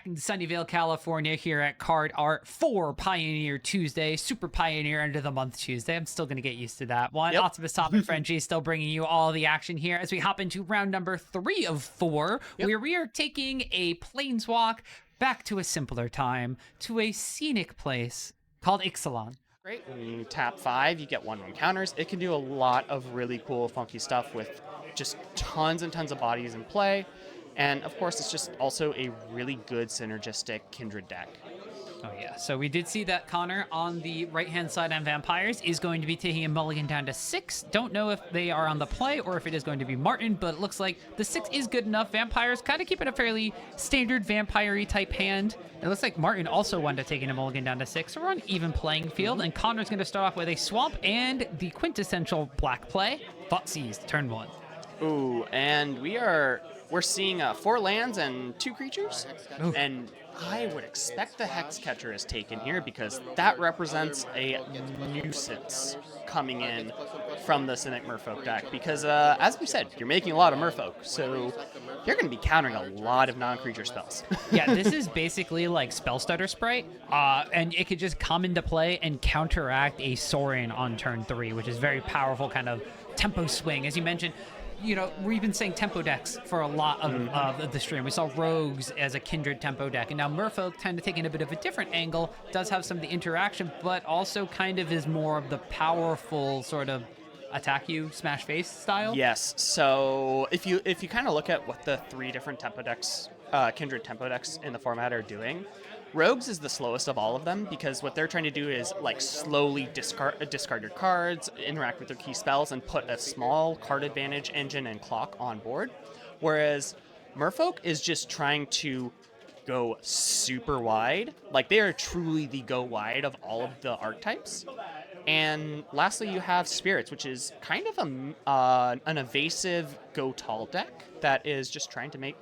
in Sunnyvale, California, here at Card Art for Pioneer Tuesday, Super Pioneer End of the Month Tuesday. I'm still going to get used to that one. Yep. Optimus Topic Frenchie still bringing you all the action here as we hop into round number 3 of 4, where we are taking a planeswalk back to a simpler time, to a scenic place called Ixalan. Great. When you tap 5, you get 1/1 counters. It can do a lot of really cool, funky stuff with just tons and tons of bodies in play. And of course, it's just also a really good synergistic Kindred deck. Oh yeah, so we did see that Connor on the right-hand side on Vampires is going to be taking a mulligan down to 6. Don't know if they are on the play or if it is going to be Martin, but it looks like the 6 is good enough. Vampires kind of keeping a fairly standard vampire-y type hand. It looks like Martin also wanted to take a mulligan down to 6, so we're on even playing field, and Connor's going to start off with a Swamp and the quintessential black play, Thoughtseize, turn 1. Ooh, and we're seeing 4 lands and 2 creatures. Ooh. And I would expect the Hexcatcher is taken here because that represents a nuisance coming in from the Simic Merfolk deck. Because as we said, you're making a lot of Merfolk, so you're going to be countering a lot of non-creature spells. Yeah, this is basically like Spell Stutter Sprite, and it could just come into play and counteract a Sorin on turn 3, which is very powerful kind of tempo swing. As you mentioned, you know, we've been saying tempo decks for a lot of the stream. We saw Rogues as a Kindred tempo deck, and now Merfolk tend to take in a bit of a different angle, does have some of the interaction, but also kind of is more of the powerful sort of attack you, smash face style. Yes, so if you kind of look at what the 3 different tempo decks, Kindred tempo decks in the format are doing, Rogues is the slowest of all of them because what they're trying to do is like slowly discard your cards, interact with their key spells, and put a small card advantage engine and clock on board. Whereas Merfolk is just trying to go super wide. Like they are truly the go wide of all of the archetypes. And lastly, you have Spirits, which is kind of an evasive go tall deck that is just trying to make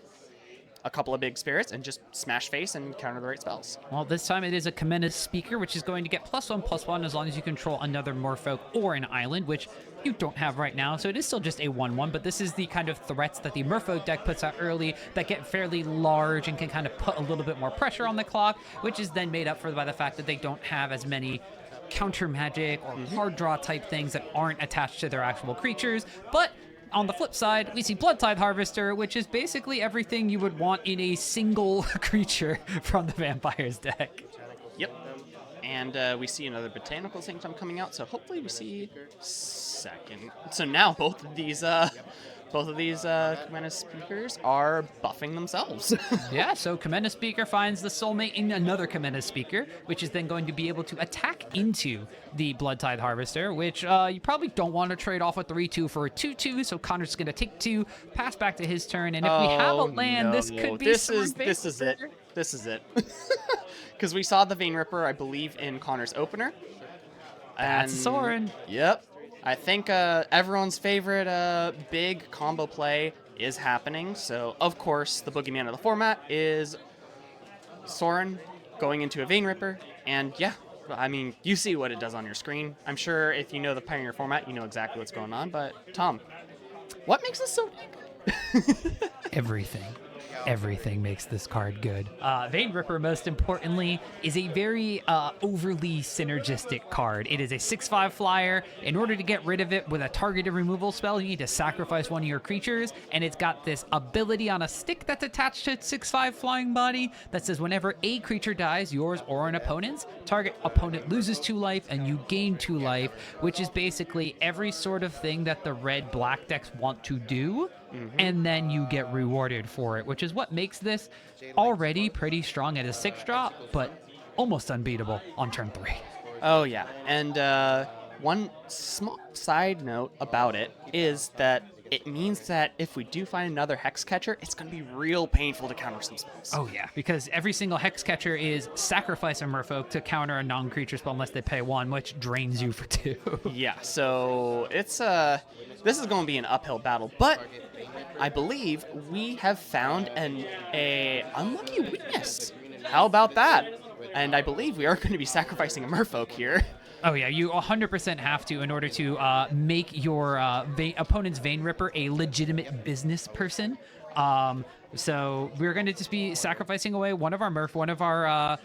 a couple of big spirits and just smash face and counter the right spells. Well, this time it is a Kamena's Speaker, which is going to get +1/+1 as long as you control another Merfolk or an island, which you don't have right now, so it is still just a 1/1, but this is the kind of threats that the Merfolk deck puts out early that get fairly large and can kind of put a little bit more pressure on the clock, which is then made up for by the fact that they don't have as many counter magic or card draw type things that aren't attached to their actual creatures. But on the flip side, we see Bloodtithe Harvester, which is basically everything you would want in a single creature from the Vampires deck. Yep. And we see another Botanical Sanctum coming out, so hopefully we see second. So now both of these Kamena's Speakers are buffing themselves. Yeah, so Kamena's Speaker finds the soulmate in another Kamena's Speaker, which is then going to be able to attack into the Bloodtithe Harvester, which you probably don't want to trade off a 3/2 for a 2/2, so Connor's going to take 2, pass back to his turn, and if we have a land, this could be This is it. This is it. Because we saw the Vein Ripper, I believe, in Connor's opener. That's Sorin. Yep. I think everyone's favorite big combo play is happening. So, of course, the boogeyman of the format is Sorin going into a Vein Ripper. And yeah, I mean, you see what it does on your screen. I'm sure if you know the Pioneer format, you know exactly what's going on. But, Tom, what makes this so big? Everything. Everything makes this card good. Vein Ripper, most importantly, is a very overly synergistic card. It is a 6/5 flyer. In order to get rid of it with a targeted removal spell, you need to sacrifice one of your creatures, and it's got this ability on a stick that's attached to its 6/5 flying body that says whenever a creature dies, yours or an opponent's, target opponent loses 2 life and you gain 2 life, which is basically every sort of thing that the red-black decks want to do. And then you get rewarded for it, which is what makes this already pretty strong at a 6-drop, but almost unbeatable on turn 3. Oh, yeah. And one small side note about it is that it means that if we do find another Hexcatcher, it's going to be real painful to counter some spells. Oh, yeah, because every single Hexcatcher is sacrifice a Merfolk to counter a non-creature spell unless they pay 1, which drains you for 2. Yeah, so it's this is going to be an uphill battle, but I believe we have found a unlucky witness. How about that? And I believe we are going to be sacrificing a Merfolk here. Oh, yeah, you 100% have to in order to make your opponent's Vein Ripper a legitimate business person. So we're going to just be sacrificing away one of our one of our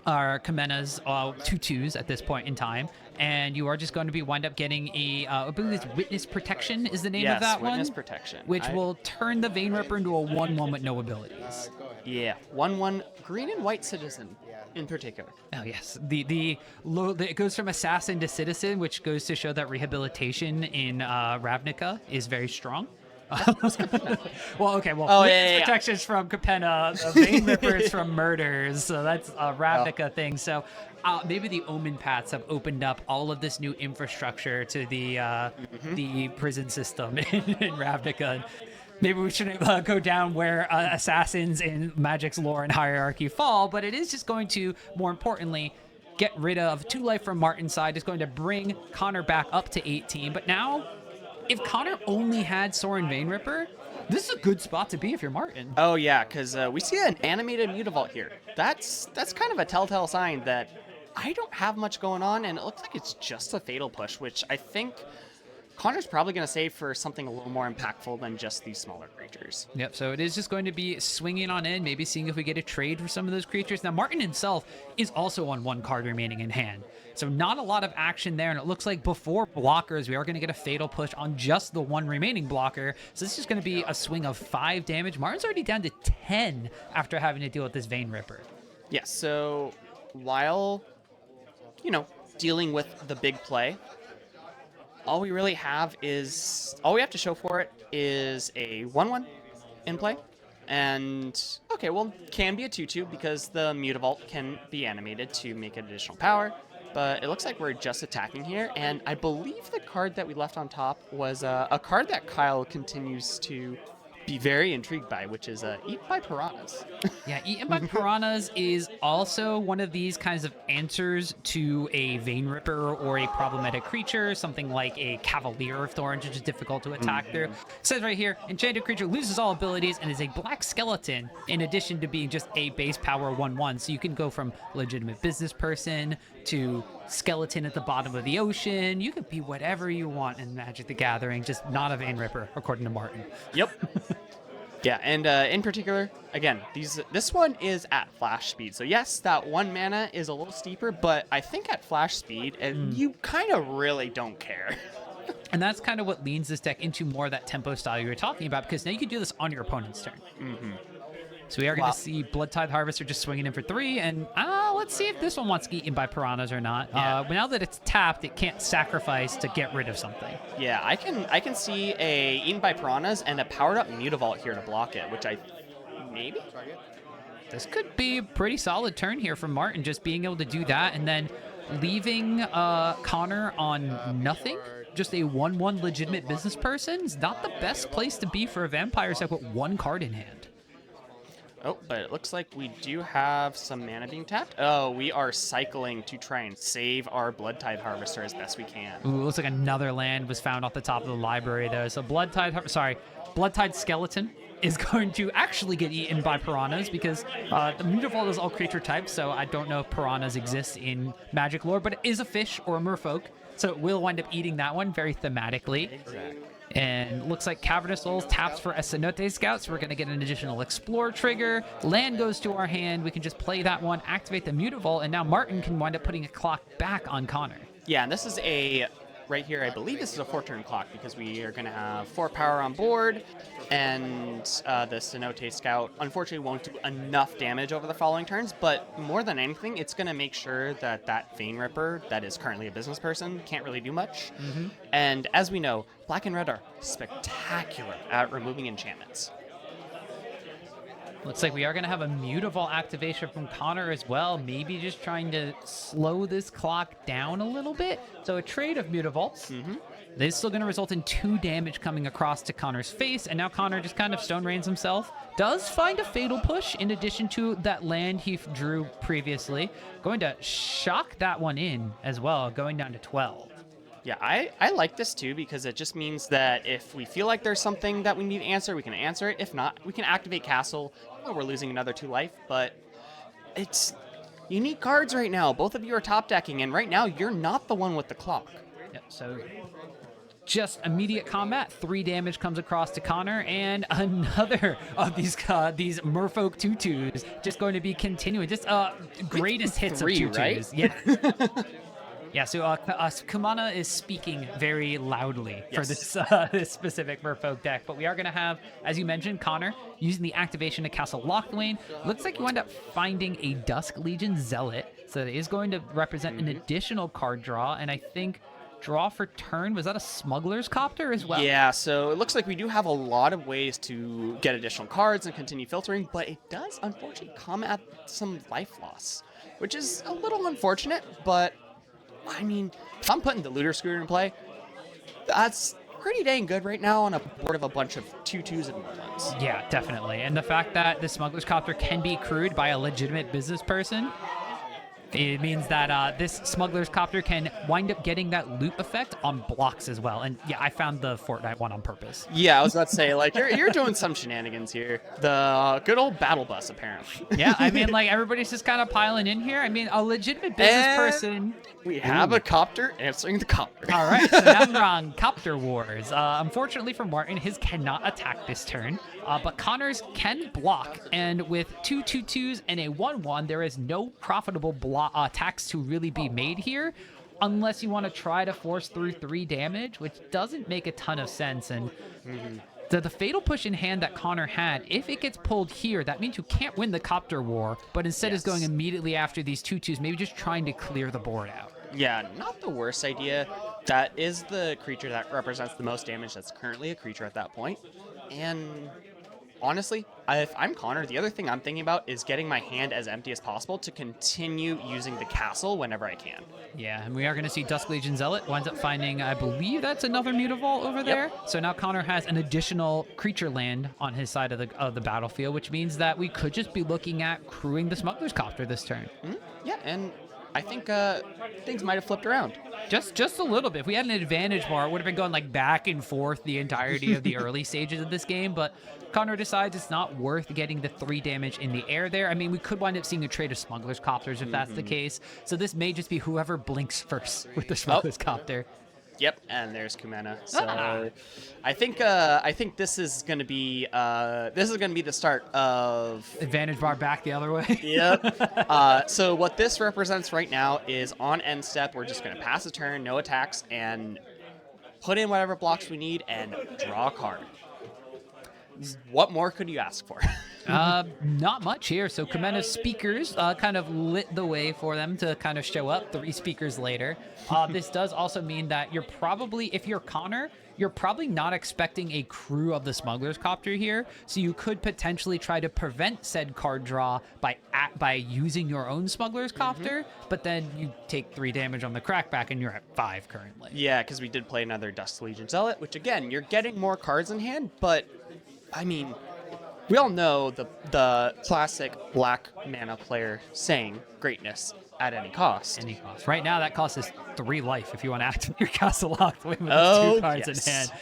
Kamena's 2/2s at this point in time, and you are just going to be wind up getting a, I believe it's Witness Protection is the name of that Witness one. Protection. Which will turn the Vein Ripper into a 1/1 with no abilities. Yeah, 1/1 green and white citizen in particular. Oh yes, it goes from assassin to citizen, which goes to show that rehabilitation in Ravnica is very strong. Well, okay, Witness Protection's from Capenna, Vein Ripper's from Murders, so that's a Ravnica thing. So maybe the Omen Paths have opened up all of this new infrastructure to the prison system in Ravnica. Maybe we shouldn't go down where assassins in Magic's lore and hierarchy fall, but it is just going to, more importantly, get rid of 2 life from Martin's side. It's going to bring Connor back up to 18. But now, if Connor only had Sorin Vein Ripper, this is a good spot to be if you're Martin. Oh yeah, because we see an animated Mutavault here. That's kind of a telltale sign that I don't have much going on, and it looks like it's just a Fatal Push, which I think Connor's probably going to save for something a little more impactful than just these smaller creatures. Yep, so it is just going to be swinging on in, maybe seeing if we get a trade for some of those creatures. Now, Martin himself is also on 1 card remaining in hand, so not a lot of action there, and it looks like before blockers, we are going to get a Fatal Push on just the 1 remaining blocker, so this is going to be a swing of 5 damage. Martin's already down to 10 after having to deal with this Vein Ripper. Yeah, so while, dealing with the big play, all we have to show for it is a 1/1 in play. And, okay, well, can be a 2/2 because the Mutavault can be animated to make an additional power. But it looks like we're just attacking here. And I believe the card that we left on top was a card that Kyle continues to be very intrigued by, which is Eaten by Piranhas. Yeah, Eaten by Piranhas is also one of these kinds of answers to a Vein Ripper or a problematic creature, something like a Cavalier of Thorns, which is difficult to attack through. It says right here, enchanted creature loses all abilities and is a black skeleton, in addition to being just a base power 1/1. So you can go from legitimate business person to skeleton at the bottom of the ocean. You could be whatever you want in Magic the Gathering, just not a Vein Ripper, according to Martin. Yep. Yeah, and in particular, again, this one is at flash speed. So yes, that 1 mana is a little steeper, but I think at flash speed, you kind of really don't care. And that's kind of what leans this deck into more of that tempo style you were talking about, because now you can do this on your opponent's turn. So we are going to see Bloodtithe Harvester just swinging in for 3, and let's see if this one wants Eaten by Piranhas or not. Yeah. Now that it's tapped, it can't sacrifice to get rid of something. Yeah, I can see a Eaten by Piranhas and a powered up Mutavault here to block it, which maybe? This could be a pretty solid turn here from Martin, just being able to do that, and then leaving Connor on nothing. Just a 1/1 legitimate business person is not the best place to be for a vampire set with 1 card in hand. Oh, but it looks like we do have some mana being tapped. Oh, we are cycling to try and save our Bloodtithe Harvester as best we can. Ooh, looks like another land was found off the top of the library, though. So Bloodtithe Skeleton is going to actually get eaten by Piranhas, because the Mutavault is all creature types, so I don't know if Piranhas exist in Magic lore, but it is a fish or a merfolk, so it will wind up eating that one very thematically. Exactly. And looks like Cavernous Souls taps for a Cenote Scout, so we're going to get an additional Explore trigger. Land goes to our hand. We can just play that one, activate the Mutavault, and now Martin can wind up putting a clock back on Connor. Yeah, and this is right here, I believe this is a 4-turn clock, because we are going to have 4 power on board, and the Cenote Scout unfortunately won't do enough damage over the following turns, but more than anything, it's going to make sure that that Vein Ripper that is currently a business person can't really do much. And as we know, Black and Red are spectacular at removing enchantments. Looks like we are going to have a Mutavault activation from Connor as well, maybe just trying to slow this clock down a little bit. So a trade of Mutavaults. This is still going to result in 2 damage coming across to Connor's face, and now Connor just kind of stone rains himself. Does find a Fatal Push in addition to that land he drew previously. Going to shock that one in as well, going down to 12. Yeah, I like this too, because it just means that if we feel like there's something that we need to answer, we can answer it. If not, we can activate Castle. Well, we're losing another 2 life, but it's unique cards right now. Both of you are top decking, and right now you're not the one with the clock. Yep, so just immediate combat. 3 damage comes across to Connor, and another of these Merfolk tutus just going to be continuing. Just greatest hits of 3, tutus. right? Yeah. Yeah, so Kumana is speaking very loudly for this this specific Merfolk deck, but we are going to have, as you mentioned, Connor using the activation to Castle Locthwain. Looks like you end up finding a Dusk Legion Zealot, so that is going to represent an additional card draw, and I think draw for turn, was that a Smuggler's Copter as well? Yeah, so it looks like we do have a lot of ways to get additional cards and continue filtering, but it does unfortunately come at some life loss, which is a little unfortunate, but I mean, if I'm putting the Looter Scooter in play, that's pretty dang good right now on a board of a bunch of 2/2s and 1/1s. Yeah, definitely. And the fact that the Smuggler's Copter can be crewed by a legitimate business person, it means that this Smuggler's Copter can wind up getting that loot effect on blocks as well. And yeah, I found the Fortnite one on purpose. Yeah, I was about to say, like, you're doing some shenanigans here. The good old battle bus, apparently. Yeah, I mean, like, everybody's just kind of piling in here. I mean, a legitimate business person. We have a copter answering the copter. All right, so now we're on Copter Wars. Unfortunately for Martin, his cannot attack this turn, but Connor's can block. And with 2 2/2s and a 1/1, there is no profitable attacks to really be made here, unless you want to try to force through 3 damage, which doesn't make a ton of sense. And the Fatal Push in hand that Connor had, if it gets pulled here, that means you can't win the Copter War, but instead is going immediately after these 2/2s, maybe just trying to clear the board out. Yeah, not the worst idea. That is the creature that represents the most damage that's currently a creature at that point. And honestly, if I'm Connor, the other thing I'm thinking about is getting my hand as empty as possible to continue using the castle whenever I can. Yeah, and we are going to see Dusk Legion Zealot winds up finding, I believe that's another Mutavault over there. So now Connor has an additional creature land on his side of the battlefield, which means that we could just be looking at crewing the Smuggler's Copter this turn. Yeah, and I think things might have flipped around. Just a little bit. If we had an advantage bar, it would have been going like back and forth the entirety of the early stages of this game, but Connor decides it's not worth getting the 3 damage in the air there. I mean, we could wind up seeing a trade of Smuggler's Copters if that's the case. So this may just be whoever blinks first with the Smuggler's Copter. Yep, and there's Kumena. So I think this is gonna be the start of Advantage bar back the other way. Yep. So what this represents right now is on end step, we're just gonna pass a turn, no attacks, and put in whatever blocks we need and draw a card. What more could you ask for? Not much here. So Kumena's speakers kind of lit the way for them to kind of show up 3 speakers later. This does also mean that you're probably, if you're Connor, you're probably not expecting a crew of the Smuggler's Copter here. So you could potentially try to prevent said card draw by using your own Smuggler's Copter, but then you take 3 damage on the crackback and you're at 5 currently. Yeah, because we did play another Dusk Legion Zealot, which again, you're getting more cards in hand, but I mean, we all know the classic black mana player saying greatness at any cost. Any cost. Right now, that costs us 3 life if you want to activate your Castle Locthwain with those 2 cards in hand.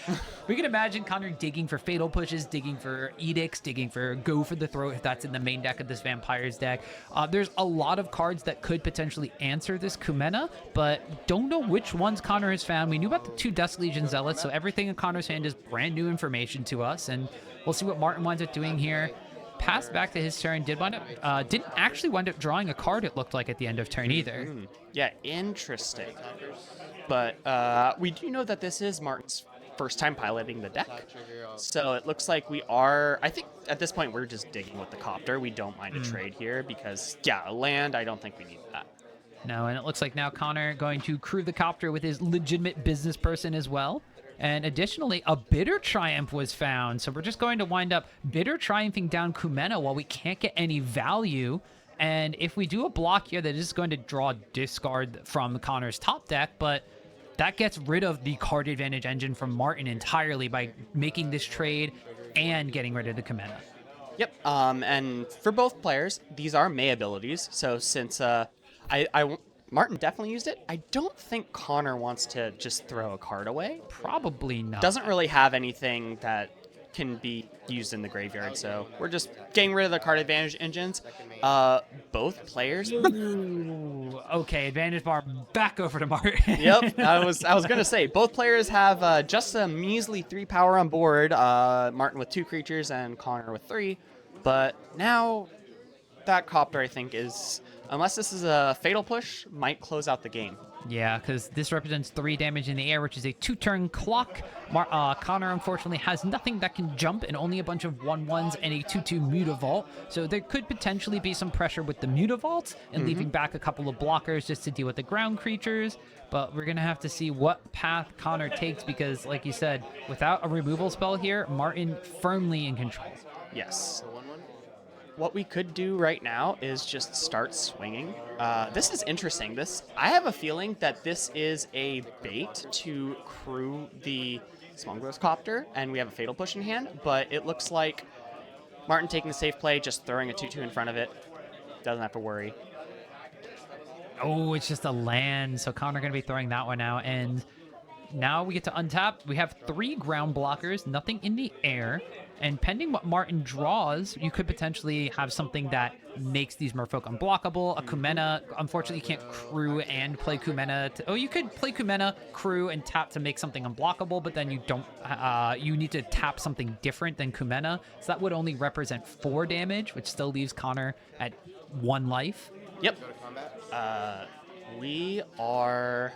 We can imagine Connor digging for Fatal Pushes, digging for Edicts, digging for Go for the Throat if that's in the main deck of this Vampires deck. There's a lot of cards that could potentially answer this Kumena, but don't know which ones Connor has found. We knew about the 2 Dusk Legion Zealots, so everything in Connor's hand is brand new information to us, and we'll see what Martin winds up doing here. Passed back to his turn, didn't actually wind up drawing a card, it looked like, at the end of turn either. Yeah, interesting. But we do know that this is Martin's first time piloting the deck. So it looks like we are, I think at this point we're just digging with the Copter. We don't mind a trade here because, yeah, a land, I don't think we need that. No, and it looks like now Connor going to crew the Copter with his legitimate business person as well. And additionally, a Bitter Triumph was found. So we're just going to wind up Bitter Triumphing down Kumena while we can't get any value. And if we do a block here, that is going to draw discard from Connor's top deck, but that gets rid of the card advantage engine from Martin entirely by making this trade and getting rid of the Kumena. Yep, and for both players, these are May abilities. So since Martin definitely used it, I don't think Connor wants to just throw a card away. Probably not. Doesn't really have anything that can be used in the graveyard. So we're just getting rid of the card advantage engines. Both players. Ooh, okay, advantage bar back over to Martin. Yep, I was gonna say both players have just a measly 3 power on board. Martin with 2 creatures and Connor with 3. But now that copter, I think, is, unless this is a fatal push, might close out the game. Yeah, because this represents 3 damage in the air, which is a 2-turn clock. Connor, unfortunately, has nothing that can jump and only a bunch of 1/1s and a 2/2 Mutavault. So there could potentially be some pressure with the Mutavault and leaving back a couple of blockers just to deal with the ground creatures. But we're going to have to see what path Connor takes because, like you said, without a removal spell here, Martin firmly in control. Yes. What we could do right now is just start swinging. This is interesting. I have a feeling that this is a bait to crew the Smuggler's Copter, and we have a Fatal Push in hand, but it looks like Martin taking the safe play, just throwing a 2/2 in front of it. Doesn't have to worry. Oh, it's just a land, so Connor going to be throwing that one out, and now we get to untap. We have 3 ground blockers, nothing in the air. And pending what Martin draws, you could potentially have something that makes these Merfolk unblockable. A Kumena, unfortunately, you can't crew and play Kumena. You could play Kumena, crew, and tap to make something unblockable, but then you don't. You need to tap something different than Kumena. So that would only represent 4 damage, which still leaves Connor at 1 life. Yep. We are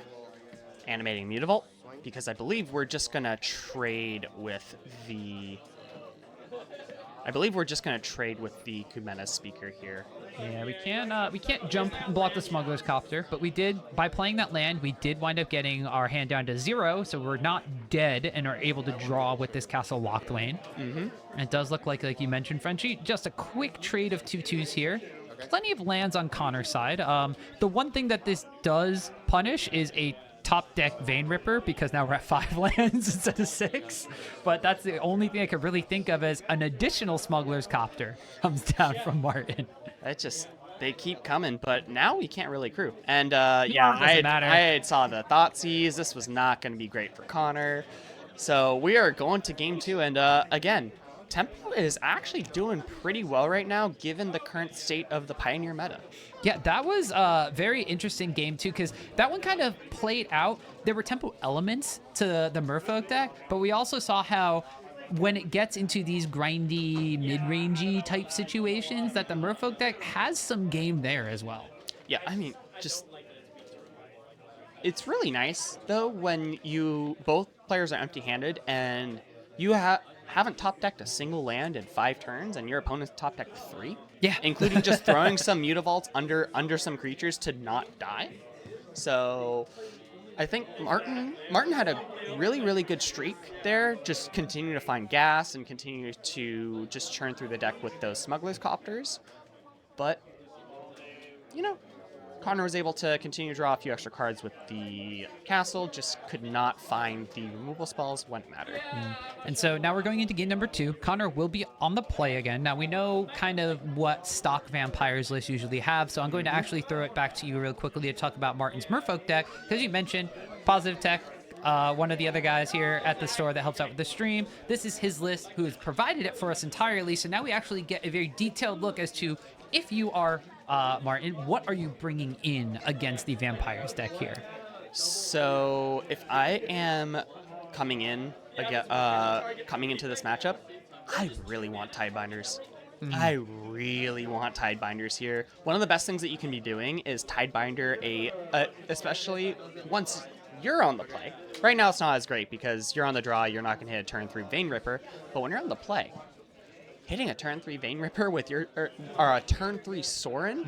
animating Mutavault because I believe we're just gonna trade with the. Kumena speaker here. Yeah, we can't jump and block the Smuggler's Copter, but we did, by playing that land, we did wind up getting our hand down to 0, so we're not dead and are able to draw with this Castle Locked Lane. And it does look like you mentioned, Frenchie, just a quick trade of 2/2s here. Plenty of lands on Connor's side. The one thing that this does punish is a top deck Vein Ripper, because now we're at 5 lands instead of 6. But that's the only thing I could really think of as an additional Smuggler's Copter comes down from Martin. They keep coming, but now we can't really crew. And I saw the Thoughtseize. This was not going to be great for Connor. So we are going to game 2, and again, Tempo is actually doing pretty well right now, given the current state of the Pioneer meta. Yeah, that was a very interesting game, too, because that one kind of played out. There were Tempo elements to the Merfolk deck, but we also saw how when it gets into these grindy, mid-rangey type situations, that the Merfolk deck has some game there as well. Yeah, I mean, it's really nice, though, when both players are empty-handed and you haven't top decked a single land in 5 turns, and your opponent's top decked 3. Yeah, including just throwing some Mutavaults under some creatures to not die. So I think Martin had a really, really good streak there. Just continue to find gas and continue to just churn through the deck with those Smuggler's Copters. But Connor was able to continue to draw a few extra cards with the castle, just could not find the removal spells when it mattered. And so now we're going into game number 2. Connor will be on the play again. Now we know kind of what stock vampires lists usually have, so I'm going to actually throw it back to you real quickly to talk about Martin's Merfolk deck, because you mentioned Positive Tech, one of the other guys here at the store that helps out with the stream. This is his list, who has provided it for us entirely, so now we actually get a very detailed look as to if you are Martin, what are you bringing in against the Vampires deck here? So if I am coming into this matchup, I really want Tidebinders. I really want Tidebinders here. One of the best things that you can be doing is Tidebinder especially once you're on the play. Right now it's not as great because you're on the draw, you're not going to hit a turn 3 Vein Ripper, but when you're on the play, hitting a turn 3 Vein Ripper with or a turn 3 Sorin,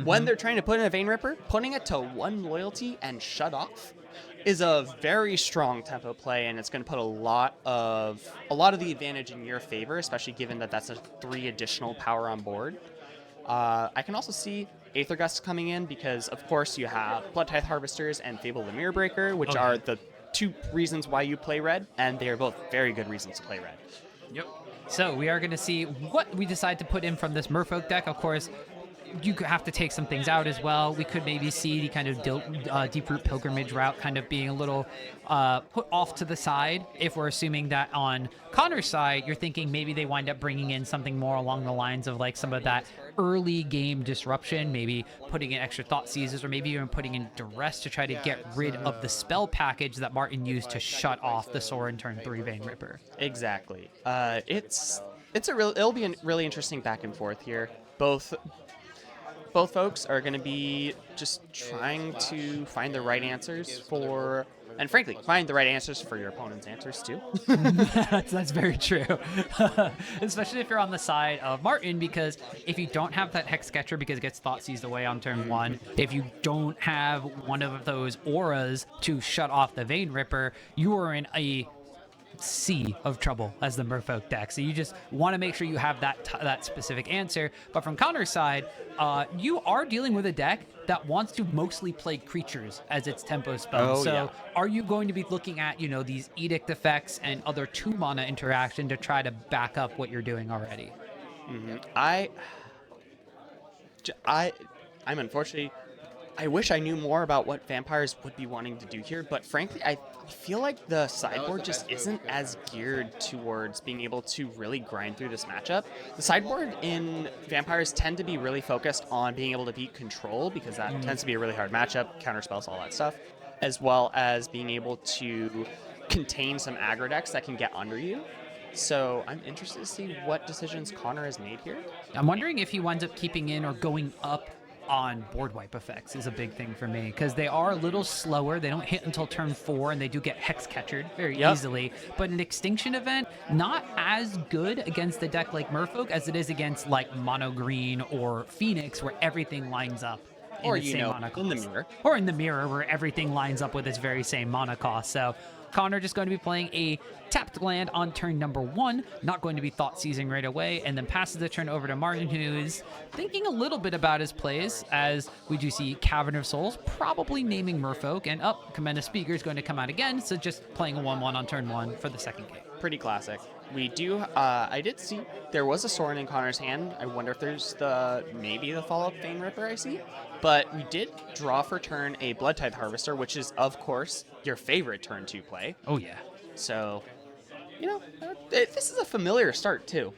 when they're trying to put in a Vein Ripper, putting it to 1 loyalty and shut off is a very strong tempo play, and it's going to put a lot of the advantage in your favor, especially given that that's a 3 additional power on board. I can also see Aether Gust coming in because, of course, you have Blood Tithe Harvesters and Fable the Mirror Breaker, which are the 2 reasons why you play red, and they are both very good reasons to play red. Yep. So we are going to see what we decide to put in from this Merfolk deck. Of course, you could have to take some things out as well. We could maybe see the kind of Deep Root Pilgrimage route kind of being a little put off to the side if we're assuming that on Connor's side, you're thinking maybe they wind up bringing in something more along the lines of like some of that early game disruption, maybe putting in extra thought seizes or maybe even putting in duress to try to get rid of the spell package that Martin used to shut off the Sorin turn 3 Vein Ripper. Exactly. It'll be a really interesting back and forth here. Both folks are going to be just trying to find the right answers for, and frankly, find the right answers for your opponent's answers too. That's very true. Especially if you're on the side of Martin, because if you don't have that Hex Sketcher because it gets thought seized away on turn 1, if you don't have one of those auras to shut off the Vein Ripper, you are in a sea of trouble as the Merfolk deck. So you just want to make sure you have that specific answer. But from Connor's side, you are dealing with a deck that wants to mostly play creatures as its tempo spell. Are you going to be looking at, these edict effects and other 2 mana interaction to try to back up what you're doing already? I'm unfortunately, I wish I knew more about what vampires would be wanting to do here, but frankly, I feel like the sideboard just isn't as geared towards being able to really grind through this matchup. The sideboard in vampires tend to be really focused on being able to beat control, because that tends to be a really hard matchup, counterspells, all that stuff, as well as being able to contain some aggro decks that can get under you. So I'm interested to see what decisions Connor has made here. I'm wondering if he winds up keeping in or going up on board wipe effects is a big thing for me, because they are a little slower. They don't hit until turn 4, and they do get hex catchered very easily. But an extinction event, not as good against a deck like Merfolk as it is against like Mono Green or Phoenix, where everything lines up. Or, in the mirror. Or in the mirror, where everything lines up with its very same mana cost. So Connor just going to be playing a tapped land on turn number 1, not going to be thought seizing right away, and then passes the turn over to Martin, who is thinking a little bit about his plays, as we do see Cavern of Souls probably naming Merfolk, and Commander Speaker is going to come out again, so just playing a 1/1 on turn 1 for the second game. Pretty classic. We do, I did see there was a Sorin in Connor's hand. I wonder if there's maybe the follow-up Vein Ripper I see. But we did draw for turn a Blood Tithe Harvester, which is, of course, your favorite turn 2 play. Oh, yeah. So, this is a familiar start, too.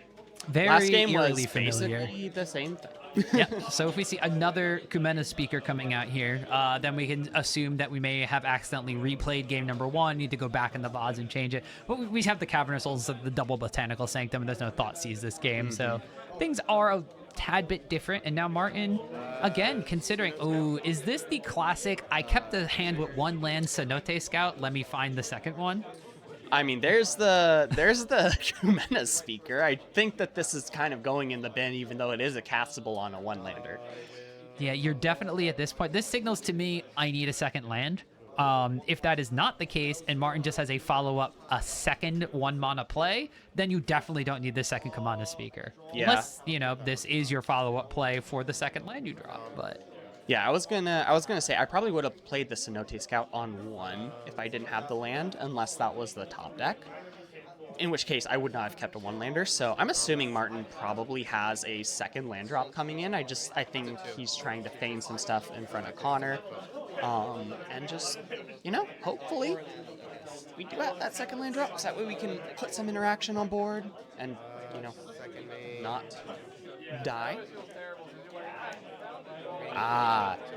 Very Last game was familiar. basically the same thing. Yeah. So if we see another Kumena Speaker coming out here, then we can assume that we may have accidentally replayed game number 1, need to go back in the VODs and change it. But we have the Cavern of Souls of the double Botanical Sanctum, and there's no thought seize this game. So things are a tad bit different. And now Martin, again, considering, is this the classic, I kept the hand with 1 land Cenote Scout, let me find the second one? I mean, there's the Kumena Speaker. I think that this is kind of going in the bin, even though it is a castable on a 1-lander. Yeah, you're definitely at this point. This signals to me I need a second land. If that is not the case, and Martin just has a follow-up, a second 1-mana play, then you definitely don't need the second Kumena Speaker. Yeah. Unless, this is your follow-up play for the second land you drop, but... Yeah, I was gonna say I probably would have played the Cenote Scout on 1 if I didn't have the land, unless that was the top deck. In which case, I would not have kept a 1-lander. So I'm assuming Martin probably has a second land drop coming in. I think he's trying to feign some stuff in front of Connor, and just hopefully we do have that second land drop, so that way we can put some interaction on board and not die.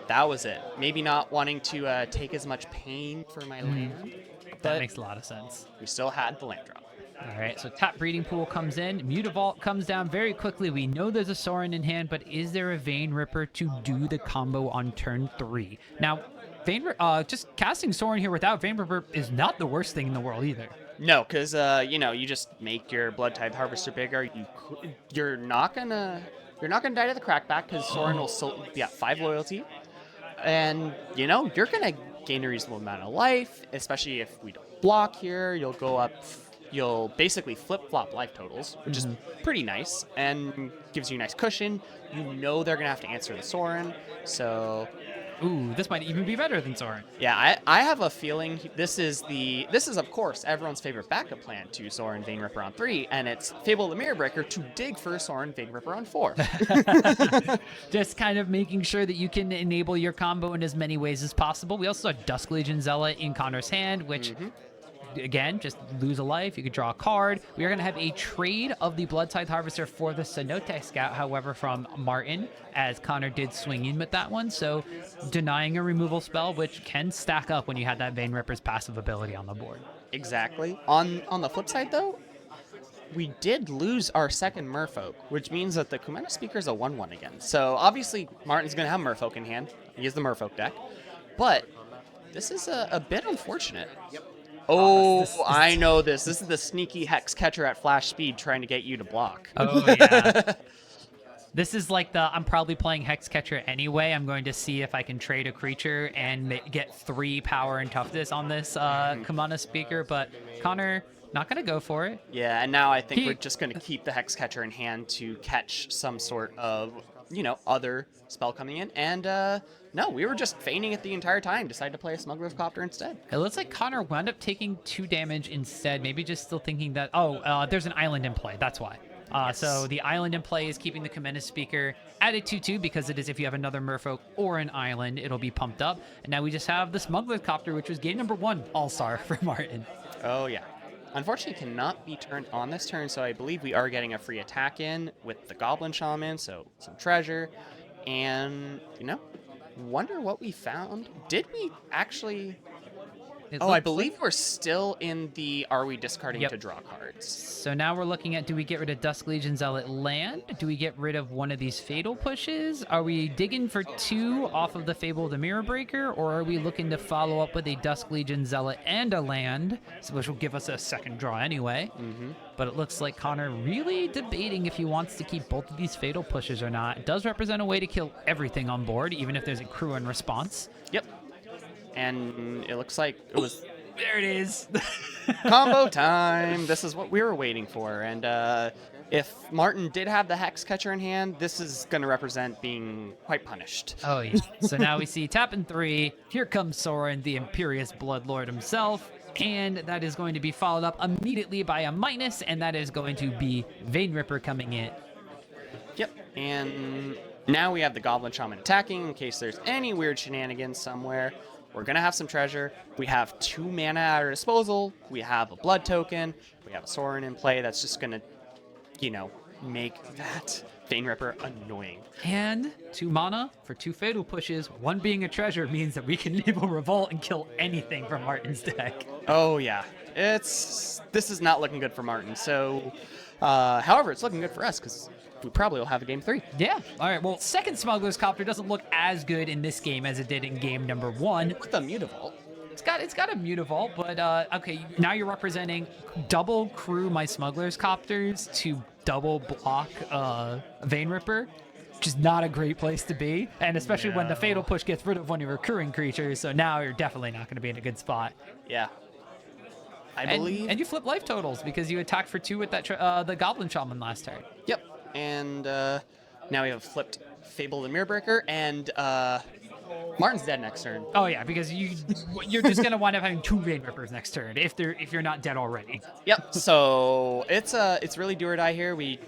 That was it. Maybe not wanting to take as much pain for my land. That makes a lot of sense. We still had the land drop. All right, so Tap Breeding Pool comes in. Mutavault comes down very quickly. We know there's a Sorin in hand, but is there a Vein Ripper to do the combo on turn 3? Now, just casting Sorin here without Vein Ripper is not the worst thing in the world either. No, because, you just make your Blood Tithe Harvester bigger. You're not gonna die to the Crackback, because Sorin will still be at 5 loyalty. And, you're gonna gain a reasonable amount of life, especially if we don't block here. You'll basically flip-flop life totals, which is pretty nice, and gives you a nice cushion. They're gonna have to answer the Sorin, so Ooh, this might even be better than Sorin. Yeah, I have a feeling this is of course everyone's favorite backup plan to Sorin Vein Ripper on 3, and it's Fable the Mirror Breaker to dig for Sorin Vein Ripper on 4. Just kind of making sure that you can enable your combo in as many ways as possible. We also saw Dusk Legion Zealot in Connor's hand, which again, just lose a life. You could draw a card. We are going to have a trade of the Blood Tithe Harvester for the Cenote Scout, however, from Martin, as Connor did swing in with that one. So denying a removal spell, which can stack up when you had that Vein Ripper's passive ability on the board. Exactly. On the flip side, though, we did lose our second Merfolk, which means that the Kumena Speaker is a 1/1 again. So obviously, Martin's going to have Merfolk in hand. He has the Merfolk deck. But this is a bit unfortunate. Yep. Oh, I know this. This is the sneaky Hex Catcher at flash speed trying to get you to block. Oh, yeah. This is like I'm probably playing Hex Catcher anyway. I'm going to see if I can trade a creature and get 3 power and toughness on this Kumana Speaker, but Connor, not going to go for it. Yeah, and now I think we're just going to keep the Hex Catcher in hand to catch some sort of, other spell coming in. And no, we were just feigning it the entire time. Decided to play a Smuggler's Copter instead. It looks like Connor wound up taking 2 damage instead. Maybe just still thinking that, there's an island in play. That's why. Yes. So the island in play is keeping the Kumena Speaker at a 2/2 because it is if you have another Merfolk or an island, it'll be pumped up. And now we just have the Smuggler's Copter, which was game number 1 All-Star for Martin. Oh, yeah. Unfortunately, cannot be turned on this turn, so I believe we are getting a free attack in with the Goblin Shaman, so some treasure. And, wonder what we found. Did we actually... I believe we're still in the are we discarding to draw cards. So now we're looking at, do we get rid of Dusk Legion Zealot land? Do we get rid of one of these Fatal Pushes? Are we digging for 2 off of the Fable of the Mirror Breaker? Or are we looking to follow up with a Dusk Legion Zealot and a land, which will give us a second draw anyway? But it looks like Connor really debating if he wants to keep both of these Fatal Pushes or not. It does represent a way to kill everything on board, even if there's a crew in response. Yep. And it looks like it was... There it is. Combo time. This is what we were waiting for. And if Martin did have the Hex Catcher in hand, this is going to represent being quite punished. Oh, yeah. So now we see tap in 3. Here comes Sorin, the Imperious Bloodlord himself. And that is going to be followed up immediately by a minus, and that is going to be Vein Ripper coming in. Yep. And now we have the Goblin Shaman attacking in case there's any weird shenanigans somewhere. We're going to have some treasure. We have 2 mana at our disposal. We have a blood token. We have a Sorin in play that's just going to, make that Vein Ripper annoying. And 2 mana for 2 Fatal Pushes, 1 being a treasure, means that we can enable Revolt and kill anything from Martin's deck. Oh, yeah. This is not looking good for Martin. So, however, it's looking good for us because we probably will have a game 3. Yeah. All right. Well, second Smuggler's Copter doesn't look as good in this game as it did in game number 1. With the Mutavault. It's got a Mutavault, but okay, now you're representing double crew my Smuggler's Copters to double block Vein Ripper, which is not a great place to be, and especially when the Fatal Push gets rid of one of your recurring creatures, so now you're definitely not going to be in a good spot. Yeah. I believe... And you flip life totals because you attacked for 2 with that the Goblin Shaman last turn. Yep. And now we have flipped Fable the Mirror Breaker, and Martin's dead next turn. Oh yeah, because you're just gonna wind up having 2 Vein Rippers next turn if you're not dead already. Yep. So it's really do or die here. We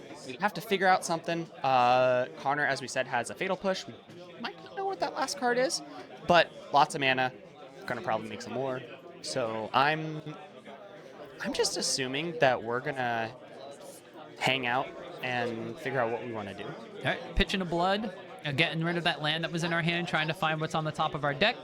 have to figure out something. Connor, as we said, has a Fatal Push. We might not know what that last card is, but lots of mana. Gonna probably make some more. So I'm just assuming that we're gonna hang out and figure out what we want to do. All right, pitching a blood, getting rid of that land that was in our hand, trying to find what's on the top of our deck.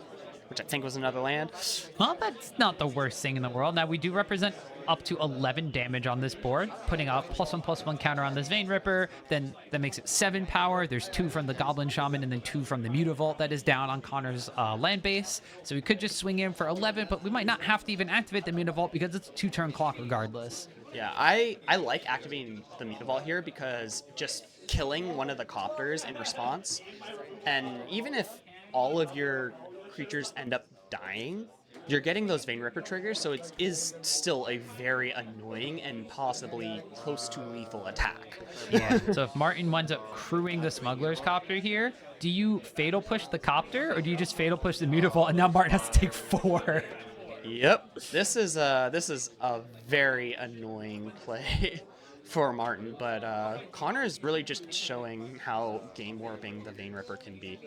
Which I think was another land. Well, that's not the worst thing in the world. Now, we do represent up to 11 damage on this board, putting a +1/+1 counter on this Vein Ripper. Then that makes it 7 power. There's 2 from the Goblin Shaman and then 2 from the Mutavault that is down on Connor's land base. So we could just swing in for 11, but we might not have to even activate the Mutavault because it's a 2-turn clock regardless. Yeah, I like activating the Mutavault here because just killing one of the Copters in response, and even if all of your creatures end up dying, you're getting those Vein Ripper triggers, so it is still a very annoying and possibly close to lethal attack. Yeah. So if Martin winds up crewing the Smuggler's Copter here, do you Fatal Push the Copter, or do you just Fatal Push the Mutavault, and now Martin has to take 4? Yep, this is a very annoying play for Martin, but Connor is really just showing how game warping the Vein Ripper can be.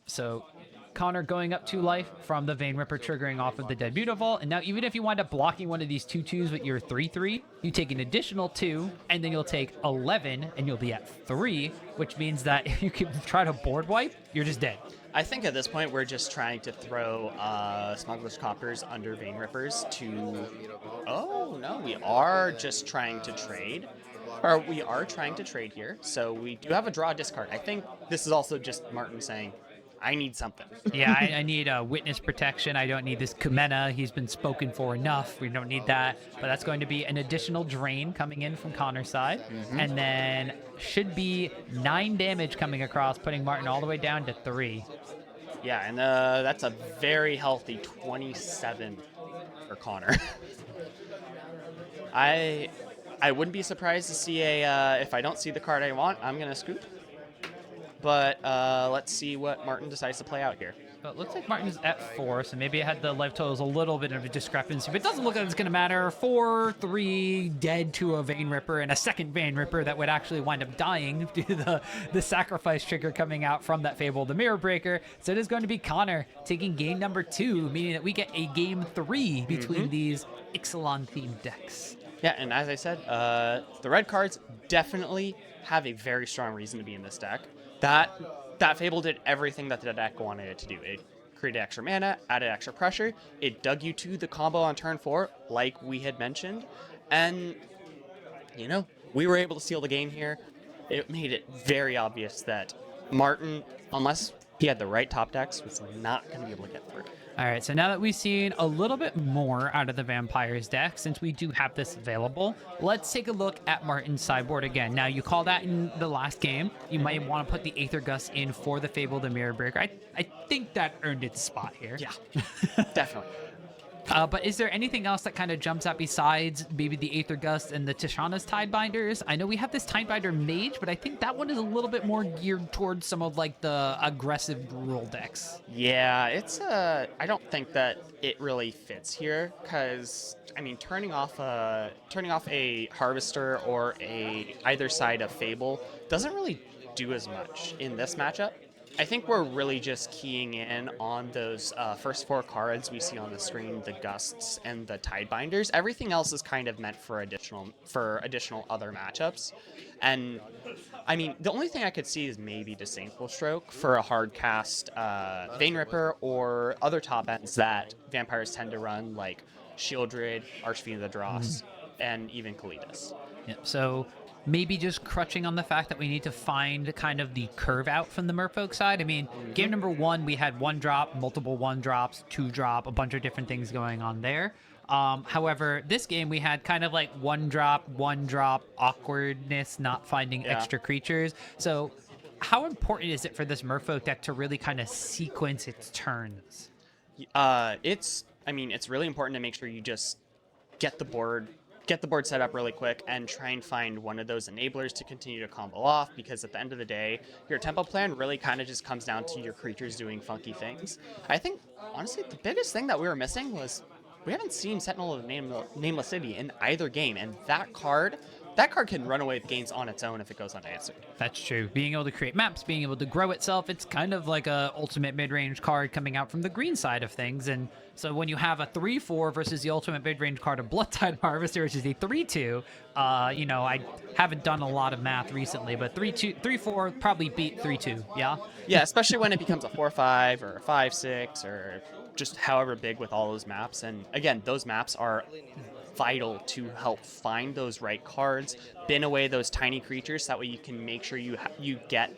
So Connor going up 2 life from the Vein Ripper triggering off of the Dead Mutavault, and now even if you wind up blocking one of these 2/2s with your 3/3, you take an additional 2, and then you'll take 11, and you'll be at 3, which means that if you can try to board wipe, you're just dead. I think at this point we're just trying to throw Smuggler's Copters under Vein Rippers to... Oh, no, we are just trying to trade. Or we are trying to trade here, so we do have a draw discard. I think this is also just Martin saying, I need something. Yeah, I need witness protection. I don't need this Kumena. He's been spoken for enough. We don't need that. But that's going to be an additional drain coming in from Connor's side. And then should be 9 damage coming across, putting Martin all the way down to 3. Yeah, and that's a very healthy 27 for Connor. I wouldn't be surprised to see if I don't see the card I want, I'm going to scoop. But let's see what Martin decides to play out here. So it looks like Martin's at 4, so maybe I had the life totals a little bit of a discrepancy, but it doesn't look like it's going to matter. 4, 3, dead to a Vein Ripper, and a second Vein Ripper that would actually wind up dying due to the sacrifice trigger coming out from that Fable, the Mirror Breaker. So it is going to be Connor taking game number 2, meaning that we get a game 3 between these Ixalan-themed decks. Yeah, and as I said, the red cards definitely have a very strong reason to be in this deck. That Fable did everything that the deck wanted it to do. It created extra mana, added extra pressure. It dug you to the combo on turn 4, like we had mentioned. And, you know, we were able to seal the game here. It made it very obvious that Martin, unless he had the right top decks, was not going to be able to get through. All right, so now that we've seen a little bit more out of the Vampires deck, since we do have this available, let's take a look at Martin's sideboard again. Now, you called that in the last game. You might want to put the Aether Gust in for the Fable, the Mirror Breaker. I think that earned its spot here. Yeah, definitely. But is there anything else that kind of jumps out besides maybe the Aether Gust and the Tishana's Tidebinders? I know we have this Tidebinder Mage, but I think that one is a little bit more geared towards some of like the aggressive rural decks. Yeah, it's I don't think that it really fits here because I mean turning off a Harvester or either side of Fable doesn't really do as much in this matchup. I think we're really just keying in on those first 4 cards we see on the screen, the Gusts and the Tidebinders. Everything else is kind of meant for additional other matchups. And I mean, the only thing I could see is maybe Disdainful Stroke for a hard cast Vein Ripper or other top ends that Vampires tend to run, like Shieldred, Archfiend of the Dross, and even Kalidas. Yep, so maybe just crutching on the fact that we need to find kind of the curve out from the Merfolk side. I mean, game number 1, we had 1 drop, multiple 1 drops, 2 drop, a bunch of different things going on there. However, this game we had kind of like 1 drop, awkwardness, not finding extra creatures. So how important is it for this Merfolk deck to really kind of sequence its turns? It's really important to make sure you just get the board set up really quick and try and find one of those enablers to continue to combo off, because at the end of the day, your tempo plan really kind of just comes down to your creatures doing funky things. I think, honestly, the biggest thing that we were missing was we haven't seen Sentinel of the Nameless City in either game, and that card can run away with games on its own if it goes unanswered. That's true. Being able to create maps, being able to grow itself, it's kind of like a ultimate mid-range card coming out from the green side of things. And so when you have a 3/4 versus the ultimate mid-range card of Bloodtide Harvester, which is a 3/2, I haven't done a lot of math recently, but 3/4 probably beat 3/2, yeah? Yeah, especially when it becomes a 4/5 or a 5/6 or just however big with all those maps. And again, those maps are vital to help find those right cards, bin away those tiny creatures, that way you can make sure you get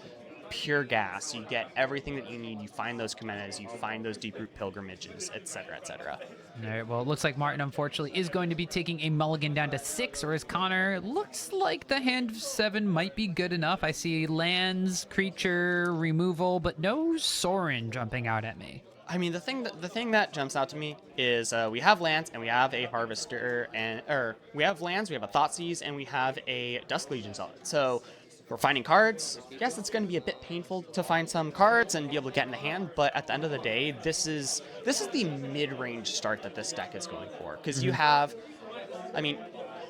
pure gas, you get everything that you need, you find those Kumenas, you find those Deep Root Pilgrimages, etc., etc. All right, well, it looks like Martin, unfortunately, is going to be taking a mulligan down to 6, whereas Connor looks like the hand of 7 might be good enough. I see lands, creature, removal, but no Sorin jumping out at me. I mean, the thing that jumps out to me is we have lands and we have a harvester or we have lands, we have a Thoughtseize, and we have a Dusk Legion Zealot. So we're finding cards. Yes, it's going to be a bit painful to find some cards and be able to get in the hand, but at the end of the day, this is the mid-range start that this deck is going for, because you have, I mean,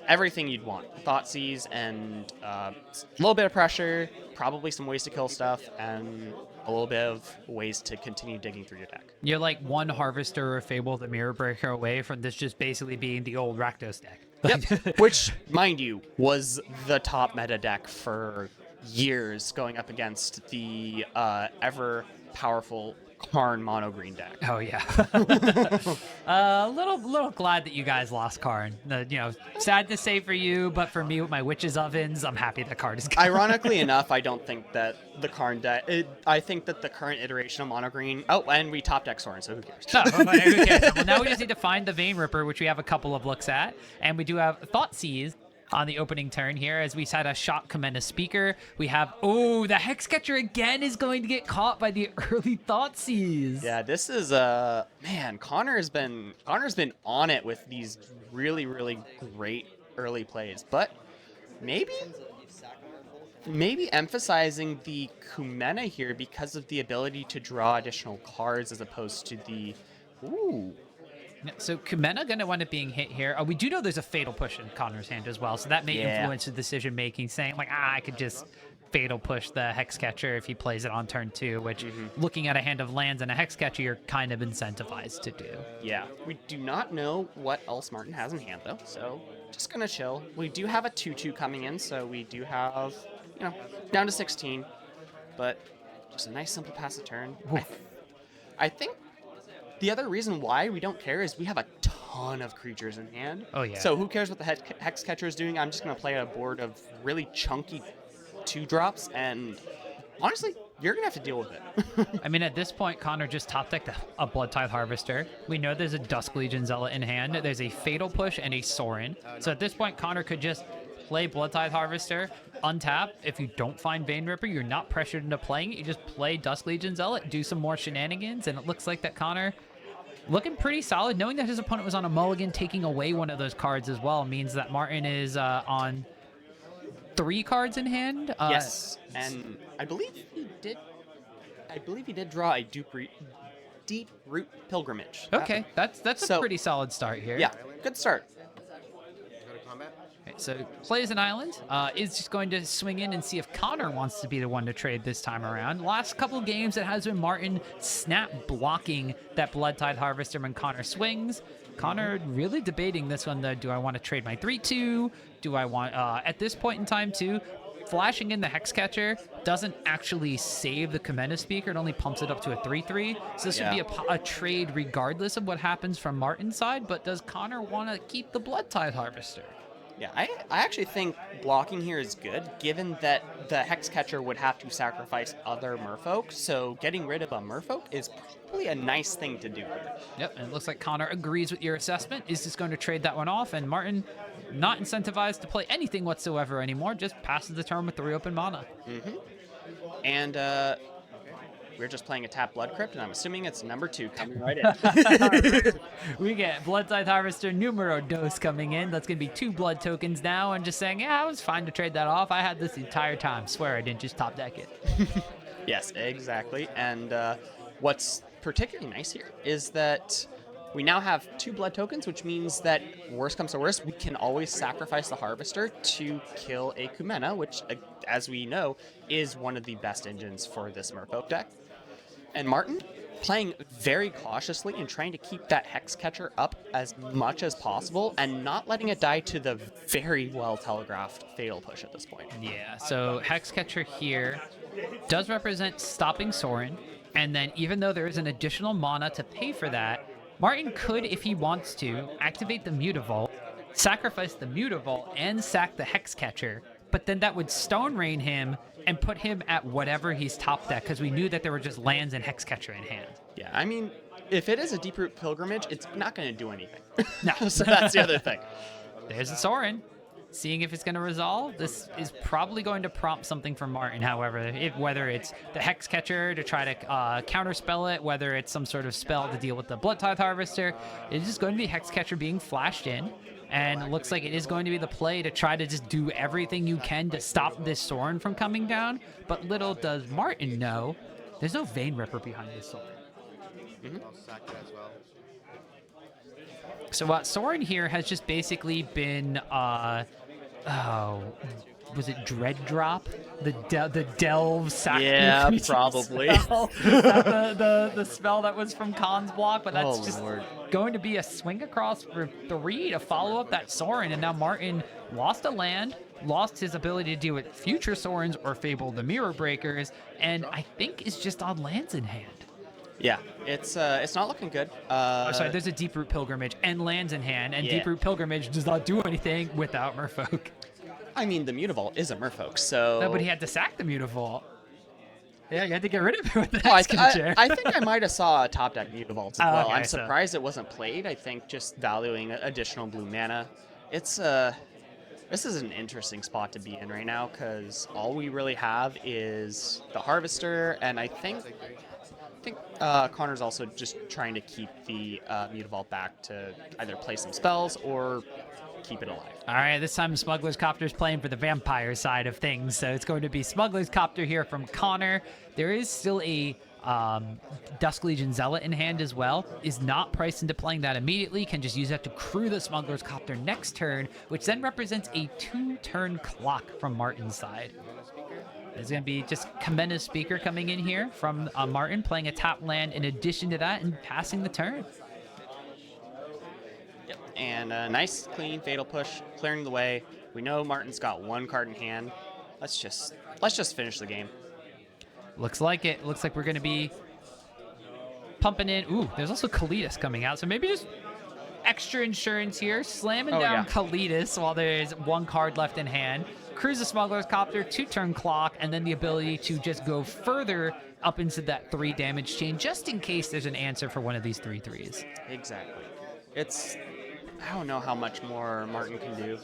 everything you'd want. Thoughtseize and a little bit of pressure, probably some ways to kill stuff, and a little bit of ways to continue digging through your deck. You're like one Harvester or Fable the Mirror Breaker away from this just basically being the old Rakdos deck. Yep. Which, mind you, was the top meta deck for years, going up against the ever powerful Karn mono green deck. Oh yeah. Little glad that you guys lost Karn. Sad to say for you, but for me with my Witch's Ovens, I'm happy that card is gone. Ironically enough, I don't think that the Karn deck. I think that the current iteration of mono green. Oh, and we top deck Sorin, so who cares? Who cares? Well, now we just need to find the Vein Ripper, which we have a couple of looks at, and we do have Thoughtseize on the opening turn here, as we had a shot Kamena Speaker. We have, the Hexcatcher again is going to get caught by the early Thoughtseize. Yeah, this is man, Connor's been on it with these really, really great early plays, but maybe emphasizing the Kumena here because of the ability to draw additional cards as opposed to the So Kumena going to wind up being hit here. We do know there's a Fatal Push in Connor's hand as well, so that may influence the decision making, saying like, I could just Fatal Push the Hexcatcher if he plays it on turn 2, which looking at a hand of lands and a Hexcatcher, you're kind of incentivized to do. Yeah, we do not know what else Martin has in hand though, so just gonna chill. We do have a 2/2 coming in, so we do have, down to 16, but just a nice simple pass of turn. I think the other reason why we don't care is we have a ton of creatures in hand. Oh, yeah. So who cares what the Hexcatcher is doing? I'm just going to play a board of really chunky 2-drops, and honestly, you're going to have to deal with it. I mean, at this point, Connor just top decked a Bloodtithe Harvester. We know there's a Dusk Legion Zealot in hand. There's a Fatal Push and a Sorin. So at this point, Connor could just play Bloodtithe Harvester, untap. If you don't find Vein Ripper, you're not pressured into playing it. You just play Dusk Legion Zealot, do some more shenanigans, and it looks like that Connor looking pretty solid. Knowing that his opponent was on a mulligan, taking away one of those cards as well means that Martin is on 3 cards in hand. Yes, and I believe he did draw a Deep Root Pilgrimage. Okay, that's a pretty solid start here. Yeah, good start. Okay, so plays an island, is just going to swing in and see if Connor wants to be the one to trade this time around. Last couple of games, it has been Martin snap blocking that Bloodtithe Harvester when Connor swings. Connor really debating this one, though. Do I want to trade my 3/2? Do I want, at this point in time, too, flashing in the Hexcatcher doesn't actually save the Kamena Speaker. It only pumps it up to a 3/3. So this would be a trade regardless of what happens from Martin's side. But does Connor want to keep the Bloodtithe Harvester? Yeah, I actually think blocking here is good, given that the Hexcatcher would have to sacrifice other Merfolk, so getting rid of a Merfolk is probably a nice thing to do here. Yep, and it looks like Connor agrees with your assessment, is just going to trade that one off, and Martin, not incentivized to play anything whatsoever anymore, just passes the turn with 3 open mana. And we're just playing a tap Blood Crypt, and I'm assuming it's number 2 coming right in. We get Bloodtithe Harvester numero dos coming in. That's going to be 2 blood tokens now, and just saying, yeah, I was fine to trade that off. I had this the entire time. Swear I didn't just top deck it. Yes, exactly. And what's particularly nice here is that we now have 2 blood tokens, which means that worst comes to worst, we can always sacrifice the Harvester to kill a Kumena, which, as we know, is one of the best engines for this Merfolk deck. And Martin playing very cautiously and trying to keep that Hexcatcher up as much as possible and not letting it die to the very well telegraphed Fatal Push at this point. Yeah, so Hexcatcher here does represent stopping Sorin, and then even though there is an additional mana to pay for that, Martin could, if he wants to, activate the Mutavault, sacrifice the Mutavault, and sack the Hexcatcher, but then that would Stone Rain him and put him at whatever he's top deck, because we knew that there were just lands and Hexcatcher in hand. Yeah, I mean, if it is a Deeproot Pilgrimage, it's not going to do anything. No. So that's the other thing. There's the Sorin. seeing if it's going to resolve. This is probably going to prompt something from Martin, however, whether it's the Hex Catcher to try to counterspell it, whether it's some sort of spell to deal with the Blood Tithe Harvester. It's just going to be Hex Catcher being flashed in. And it looks like it is going to be the play to try to just do everything you can to stop this Sorin from coming down. But little does Martin know, there's no Vein Ripper behind this Sorin. So Sorin here has just basically been, was it Dread Drop? The Delve sack. Yeah, probably. Spell? the spell that was from Khan's block, but that's just Lord. going to be a swing across for 3 to follow up that Sorin, and now Martin lost a land, lost his ability to deal with future Sorins or Fable the Mirror Breakers, and I think is just on lands in hand. Yeah, it's not looking good. Sorry, there's a Deep-Root Pilgrimage and lands in hand, and Deep-Root Pilgrimage does not do anything without Merfolk. I mean, the Mutavault is a Merfolk, so... No, but he had to sack the Mutavault. Yeah, you had to get rid of it with the Oh, Hex Catcher. I think I might have saw a top deck Mutavault as well. okay, I'm surprised it wasn't played. I think just valuing additional blue mana. It's this is an interesting spot to be in right now because all we really have is the Harvester, and I think Connor's also just trying to keep the Mutavault back to either play some spells or keep it alive. All right, this time Smuggler's Copter's playing for the vampire side of things, so it's going to be Smuggler's Copter here from Connor. There is still a Dusk Legion Zealot in hand as well. Is not priced into playing that immediately, can just use that to crew the Smuggler's Copter next turn, which then represents a 2-turn clock from Martin's side. There's going to be just Kamena's Speaker coming in here from Martin, playing a tap land in addition to that and passing the turn. Yep, and a nice, clean Fatal Push, clearing the way. We know Martin's got 1 card in hand. Let's just finish the game. Looks like it. Looks like we're going to be pumping in. Ooh, there's also Kalitas coming out, so maybe just extra insurance here. Slamming down Kalitas while there's 1 card left in hand. Cruise the Smuggler's Copter, 2-turn clock, and then the ability to just go further up into that 3 damage chain, just in case there's an answer for one of these 3/3s. Exactly. I don't know how much more Martin can do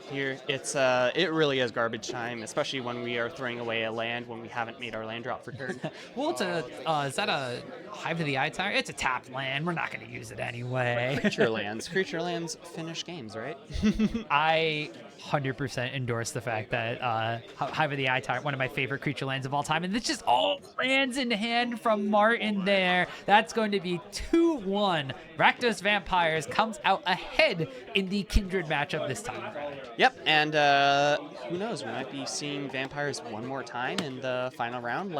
here. It really is garbage time, especially when we are throwing away a land when we haven't made our land drop for turn. Well, it's is that a Hive of the Eye Tower? It's a tapped land. We're not going to use it anyway. Creature lands finish games, right? I 100% endorse the fact that Hive of the Eye Tower, one of my favorite creature lands of all time, and it's just all lands in hand from Martin there. That's going to be 2-1. Rakdos Vampires comes out ahead in the Kindred matchup this time around. Yep, and who knows? We might be seeing Vampires one more time in the final round.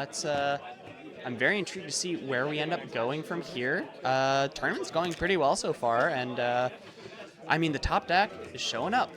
I'm very intrigued to see where we end up going from here. Tournament's going pretty well so far, and I mean, the top deck is showing up.